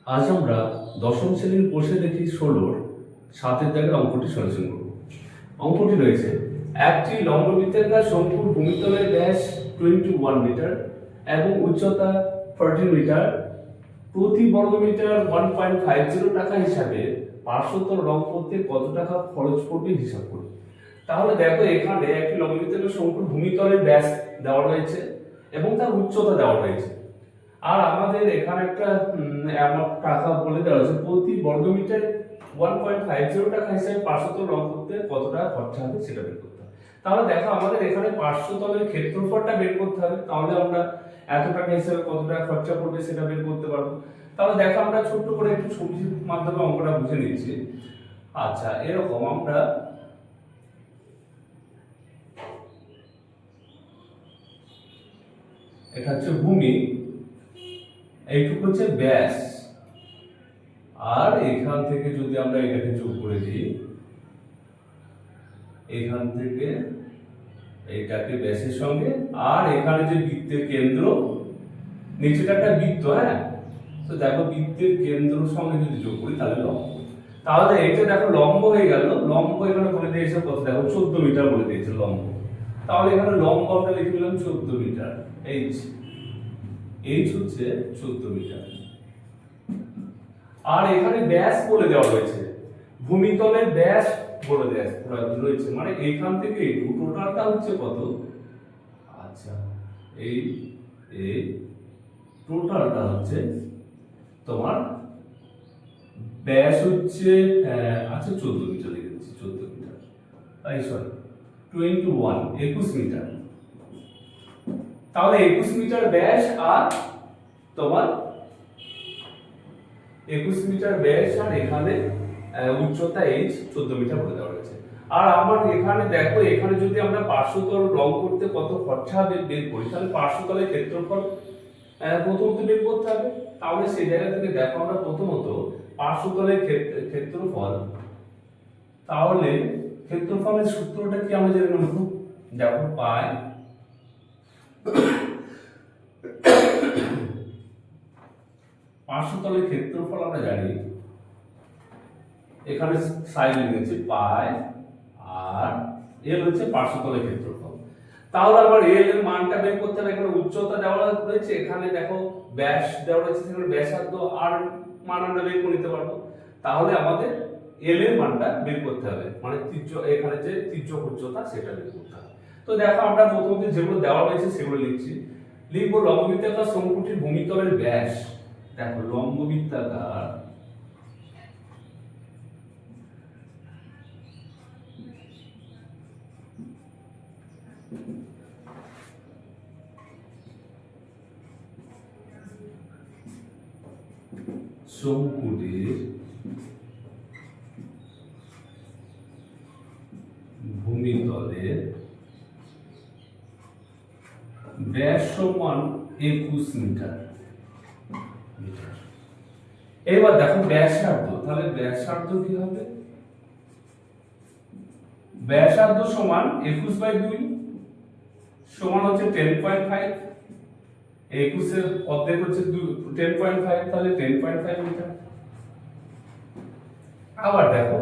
আজ আমরা দশম শ্রেণীর কোষে দেখি 16 7-এর দাগের অঙ্কটি সলিউশন করব। অঙ্কটি রয়েছে একটি লম্ববৃত্তাকার শঙ্কুর ভূমিতলের ব্যাস 21 মিটার এবং উচ্চতা 14 মিটার, প্রতি বর্গমিটার 1.50 টাকা হিসাবে পার্শ্বতল রং করতে কত টাকা খরচ পড়বে হিসাব করুন। তাহলে দেখো, এখানে একটি লম্ববৃত্তাকার শঙ্কুর ভূমিতলের ব্যাস দেওয়া রয়েছে এবং তার উচ্চতা দেওয়া রয়েছে। আর আমাদের এখানে একটা অ্যামাউন্ট টাকা বলে দেওয়া হয়েছে, প্রতি বর্গমিটার 1.50 টাকা হিসেবে পার্শ্বতল রং করতে কত টাকা খরচা হবে সেটা বের করতে হবে। তাহলে দেখো, আমাদের এখানে পার্শ্বতলের ক্ষেত্রফলটা বের করতে হবে, তাহলে আমরা এত টাকা হিসেবে কত টাকা খরচা পড়বে সেটা বের করতে পারবো। তাহলে দেখো, আমরা ছোট্ট করে একটু ছবির মাধ্যমে অঙ্কটা বুঝে নিচ্ছি। আচ্ছা, এরকম আমরা এটা হচ্ছে ভূমি, এইটুকু হচ্ছে ব্যাস, আর এখান থেকে যদি আমরা এটাকে যোগ করে দিই, এখান থেকে এইটাকে ব্যাসের সঙ্গে, আর এখানে যে বৃত্তের কেন্দ্র, নিচেটা একটা বৃত্ত, হ্যাঁ, তো দেখো বৃত্তের কেন্দ্র সঙ্গে যদি যোগ করি তাহলে লম্ব। তাহলে এটা দেখো লম্ব হয়ে গেল। লম্ব এখানে বলে দিয়েছে কত, দেখো 14 মিটার বলে দিয়েছে লম্ব। তাহলে এখানে লম্ব আমরা লিখে নিলাম 14 মিটার। এইচ হচ্ছে 14 মিটার। আর এখানে ব্যাস বলে দেওয়া রয়েছে, ভূমিতলের ব্যাস বলে দেওয়া রয়েছে, মানে এইখান থেকে এইটুকু টোটালটা হচ্ছে কত। আচ্ছা, এই এই টোটালটা হচ্ছে তোমার ব্যাস হচ্ছে, আচ্ছা 14 মিটার লিখে দিচ্ছি, 14 মিটার, সরি 21 মিটার। তাহলে 21 মিটার ব্যাস, আর তোমার 21 মিটার ব্যাস, আর এখানে উচ্চতা h 14 মিটার বলে দেওয়া হয়েছে। আর আমার এখানে দেখো, এখানে যদি আমরা পার্শ্বতল রং করতে কত খরচা হবে বের করি, তাহলে পার্শ্বতলের ক্ষেত্রফল প্রথমত বের করতে হবে। তাহলে সেই জায়গা থেকে দেখো, আমরা প্রথমত পার্শ্বতলের ক্ষেত্রফল, তাহলে ক্ষেত্রফলের সূত্রটা কি আমরা জেনে নেব। দেখো, পাই পার্শ্বতলের ক্ষেত্রফল আমরা জানি, এখানে সাইড লিখেছি পাই, আর এল হচ্ছে পার্শ্বতলের ক্ষেত্রফল। তাহলে আবার এল এর মানটা বের করতে হবে। এখানে উচ্চতা দেওয়া রয়েছে, এখানে দেখো ব্যাস দেওয়া রয়েছে, সেখানে ব্যাসার্ধ আর মান আমরা বের করে নিতে পারবো। তাহলে আমাদের এল এর মানটা বের করতে হবে, মানে এখানে যে তির্যক উচ্চতা সেটা বের করতে হবে। তো দেখো, আমরা প্রথমে যেগুলো দেওয়া রয়েছে সেগুলো লিখবো লম্ববৃত্তাকার শঙ্কুটির ভূমিতলের ব্যাস। দেখো, লম্ববৃত্তাকার শঙ্কুটির ভূমিতলের ব্যাস সমান 21 মিটার। এবার দেখো ব্যাসার্ধ, তাহলে ব্যাসার্ধ কি হবে, ব্যাসার্ধ সমান 21/2 সমান হচ্ছে 10.5, 21 এর অর্ধেক হচ্ছে 10.5, তাহলে 10.5 মিটার। আবার দেখো,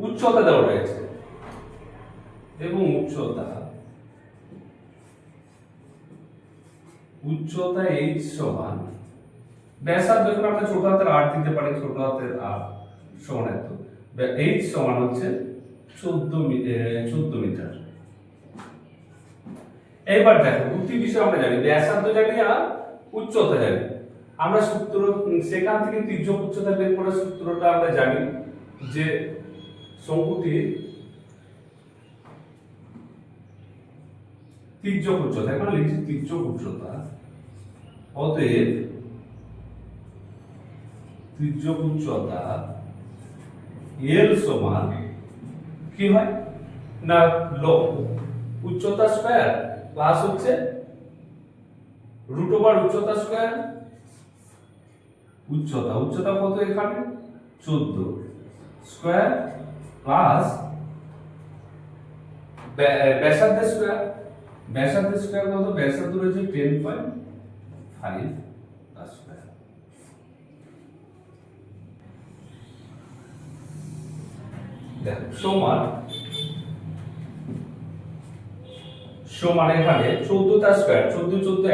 উচ্চতা দেওয়া রয়েছে, এবং উচ্চতা h সমান ব্যাসার্ধ, যখন আমরা ছোট হাতের r দিতে পারি, ছোট হাতের r সমান এত, h সমান হচ্ছে 14 মিটার। এবার দেখো, দুটি বিষয় আমরা জানি, ব্যাসার্ধ জানি আর উচ্চতা জানি। আমরা সূত্র, সেখান থেকে তির্যক উচ্চতা বের করার সূত্রটা আমরা জানি, যে শঙ্কুটির তির্যক উচ্চতা, এখানে লিখছি তির্যক উচ্চতা, অতএব তির্যক উচ্চতা এল সমান কি হয় না, উচ্চতা স্কয়ার প্লাস হচ্ছে √ উচ্চতা স্কয়ার। উচ্চতা কত এখানে 14 স্কয়ার প্লাস ব্যাসার্ধ স্কয়ার। ব্যাসার্ধ স্কয়ার কত, ব্যাসার্ধ রয়েছে 10.5 স্কয়ার। দেখো সমান সমান এখানে 14টা স্কয়ার 14 14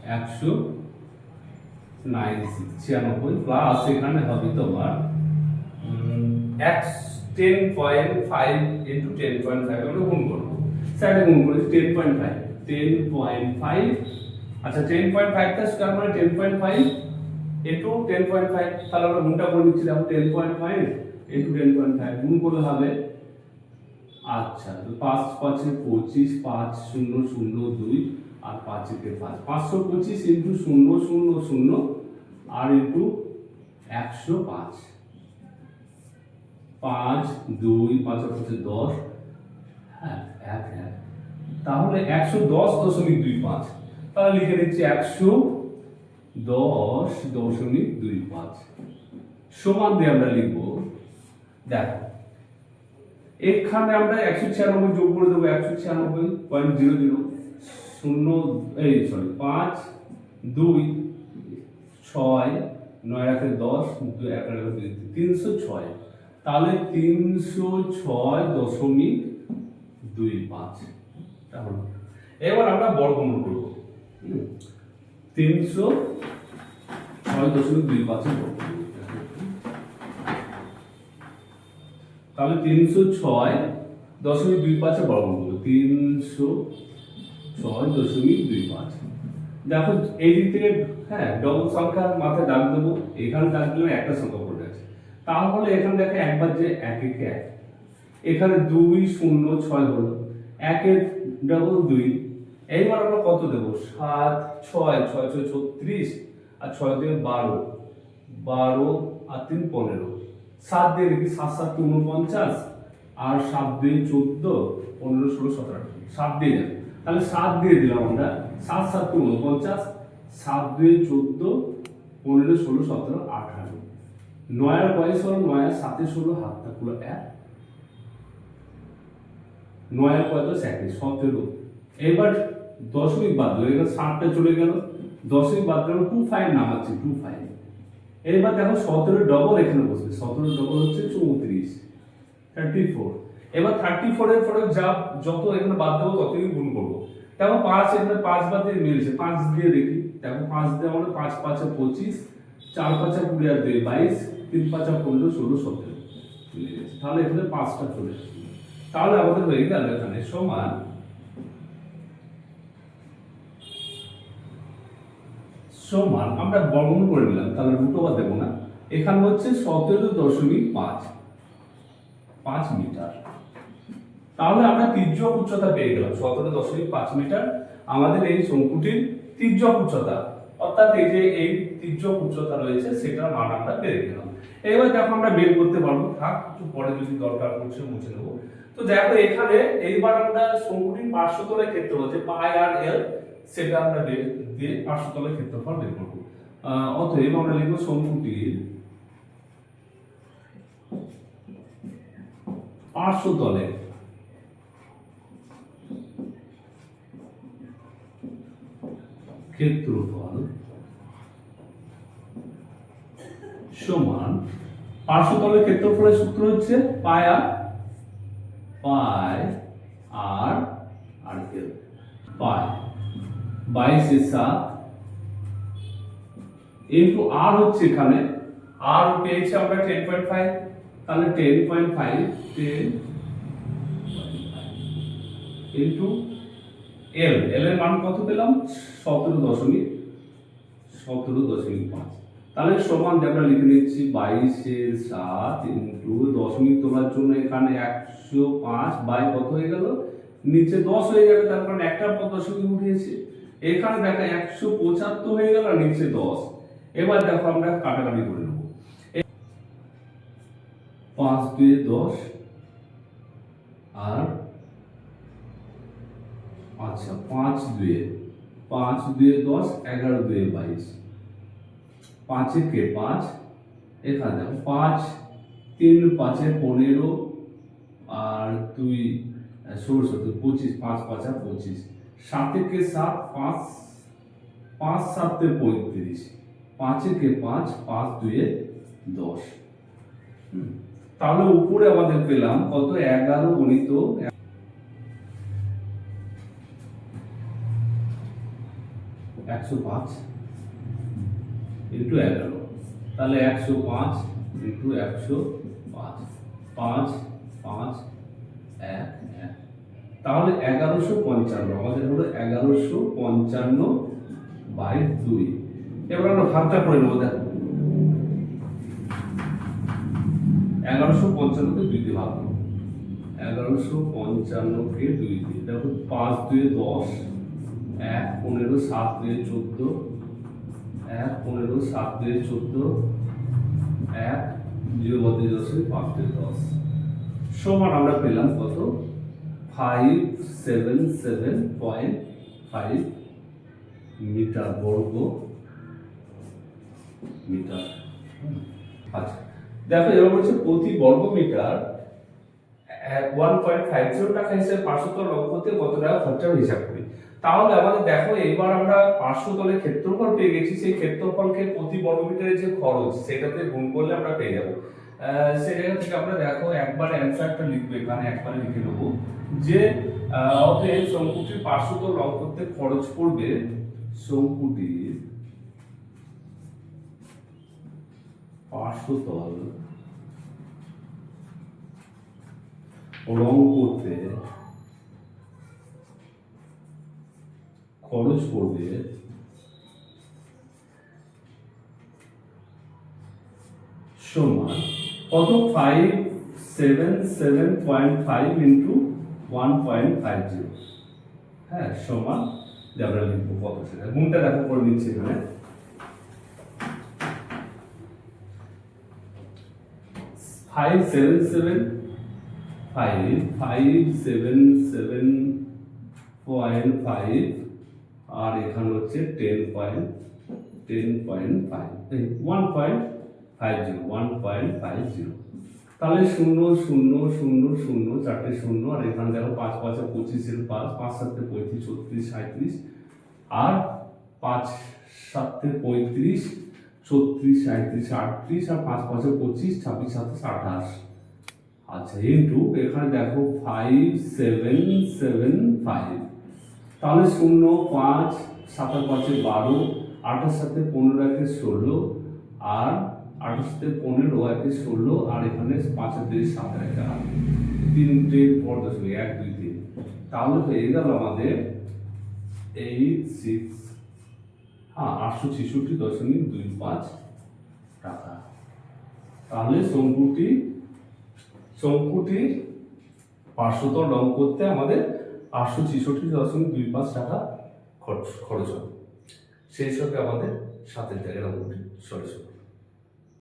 196 196 প্লাস এখানে হবে তোমার x 10.5 ইনটু 10.5 আমরা গুণ করব সাইডে গুণ করি 10.5 10.5 আচ্ছা 10.5 টা স্কয়ার মানে 10.5 ইনটু 10.5 তাহলে আমরা গুণটা করে নিচ্ছি দেখো 10.5 ইনটু 10.5 গুণ করলে হবে আচ্ছা তো 5 5 এ 25 5 0 0 2 আর 5 এ 5 525 ইনটু 0 0 0 আর ইনটু 105 5 2 5 আর 10 হ্যাঁ 1 1 তাহলে 110.25 তাহলে লিখে দিচ্ছি 110.25 সমান দিয়ে আমরা লিখব দেখো এখানে আমরা 196 যোগ করে দেব 196.00 5 2 6 9 রাখে 10 2 1 রাখে 306 তাহলে 306.25 তাহলে এবার আমরা বর্গমূল করব 306.25 তাহলে 306.25 বর্গমূল 306.25 দেখো এই দিক থেকে হ্যাঁ ডবল সংখ্যার মাথায় দাগ দেবো এখানে দাগ দিলে একটা সংখ্যা পড়ে আছে তাহলে এখানে দেখে একবার যে 1 1 1 এখানে 2 0 6 হলো 1 এর ডবল 2 এইবার আমরা কত দেব 7 6 6 6 36 আর 6 দিয়ে 12 12 আর 3 15 7 দিয়ে দেখি 7 7 49 আর 7 দিয়ে 14 15 16 17 7 দিয়ে যাবে তাহলে 7 দিয়ে দিলাম আমরা 7 7 49 7 দিয়ে 14 15 16 17 18 9 এর বয়স হলো 9 এর 7 এ 16 হাতটা পুরো 1 9 এর কত 17 এবার দশমিক বাদ দিলে এবার 7টা চলে গেল দশমিক বাদ দিলে 25 নামাচ্ছি 25 এবার দেখো 17 ডবল এখানে বসবে 17 ডবল হচ্ছে 34 34 এবার 34 এর পরে যত এখানে বাদ দেবো ততই গুণ করব দেখো 5 এখানে 5 বাদ দিয়ে মিলছে 5 দিয়ে দেখি দেখো 5 দিয়ে আমরা 5 5 এ 25 4 5 এ 20 আর 2 22 3 5 এ 15 16 17 মিলে গেছে তাহলে এখানে 5টা চলে আসছে তাহলে আমাদের হয়ে গেল এখানে সমান সমান আমরা বর্গমূল করে নিলাম তাহলে রুট ওভার দেব না এখানে হচ্ছে 17.5 মিটার তাহলে আমরা তির্যক উচ্চতা পেয়ে গেলাম 17.5 মিটার আমাদের এই শঙ্কুটির তির্যক উচ্চতা অর্থাৎ এই যে এই তির্যক উচ্চতা রয়েছে সেটার মান আমরা পেয়ে গেলাম এবার দেখো আমরা বের করতে পারবো থাক একটু পরে যদি দরকার পড়ছে মুছে নেব তো দেখো এখানে এইবার আমরা শঙ্কুটির পার্শ্বতলের ক্ষেত্রফল যে পাই আর এল সেটা আমরা দিয়ে পার্শ্বতলের ক্ষেত্রফল বের করব অতএব আমরা লিখব শঙ্কুটির পার্শ্বতলের ক্ষেত্রফল সমান পার্শ্বতলের ক্ষেত্রফলের সূত্র হচ্ছে পাই আর এল পাই 22 7 ইনটু আর হচ্ছে এখানে আর পেয়েছি আমরা 10.5 তাহলে 10.5 10 ইনটু এল এর মান কত পেলাম 17.5 তাহলে সমান আমরা লিখে নিচ্ছি 22 এর 7 ইনটু দশমিক তোলার জন্য এখানে 105 বাই কত হয়ে গেল নিচে 10 হয়ে যাবে তার কারণে একটা পদ দশমিক উঠিয়েছে এখানে দেখো 175 হয়ে গেল আর নিচে 10 এবার দেখো আমরা কাটাকাটি করে নেব 5 2 10 আর আচ্ছা 5 2 10 11 2 22 5 কে 5 এখানে দেখো 5 3 5 15 আর 2 16 25 5 5 25 7 কে 7 5 5 7 35 5 কে 5 5 2 10 তাহলে উপরে আমাদের পেলাম কত, 11 গুণিত 105 ইন্টু 11, তাহলে 105 ইন্টু 105, 5 5 1 1, তাহলে 1155 আমাদের হলো 1155/2। এবার আমরা ভাগটা করে নেবো। দেখো 1155কে 2 দিয়ে ভাগ করো, 1155কে 2 দিয়ে, দেখো 5 2 10, 1 15, 7 2 14, 1 15, 7 2 14, 1 0 মধ্যে 5 2 10 সমান আমরা পেলাম কত, 577.5 মিটার বর্গ মিটার। আচ্ছা দেখো এবার বলছে প্রতি বর্গ মিটার 1.50 টাকা হিসেবে পার্শ্বতল লম্বতে কত টাকা খরচা হিসাব করি। তাহলে আমাদের দেখো এবার আমরা পার্শ্বতলের ক্ষেত্রফল পেয়ে গেছি, সেই ক্ষেত্রফলকে প্রতি বর্গ মিটারের যে খরচ সেটাতে গুণ করলে আমরা পেয়ে যাবো। সেই জায়গা থেকে আমরা দেখো একবার অ্যান্সারটা লিখবো, এখানে একবারে লিখে নেবো যে অতএব শঙ্কুটির পার্শ্বতল রং করতে খরচ পড়বে, শঙ্কুটির পার্শ্বতল রং করতে খরচ পড়বে সমান কত, 577.5 ইন্টু 1.50, হ্যাঁ সমান আমরা লিখবো কত, সেটা গুণটা দেখো করে নিচ্ছি এখানে, 577.5 আর এখানে হচ্ছে 1.50, তাহলে 0 0 0 0 চারটে 0, আর এখানে দেখো 5 5 25 5, 5 7 35 36 37, আর 5 7 35 36 37 38, আর 5 5 25 26 27 28। আচ্ছা ইন্টু এখানে দেখো 5775, তাহলে 0 5 7 5 12, 8 7 15 16, আর 8 7 15 16, আর এখানে 5 3 7 8 তিনটে পর দশমিক 1 2 3, তাহলে হয়ে গেল আমাদের 866.25 টাকা। তাহলে শঙ্কুটির পার্শ্বতল রং করতে আমাদের 866.25 টাকা খরচ হবে। সেই সঙ্গে আমাদের 7 জায়গার অঙ্কটি সরাসরি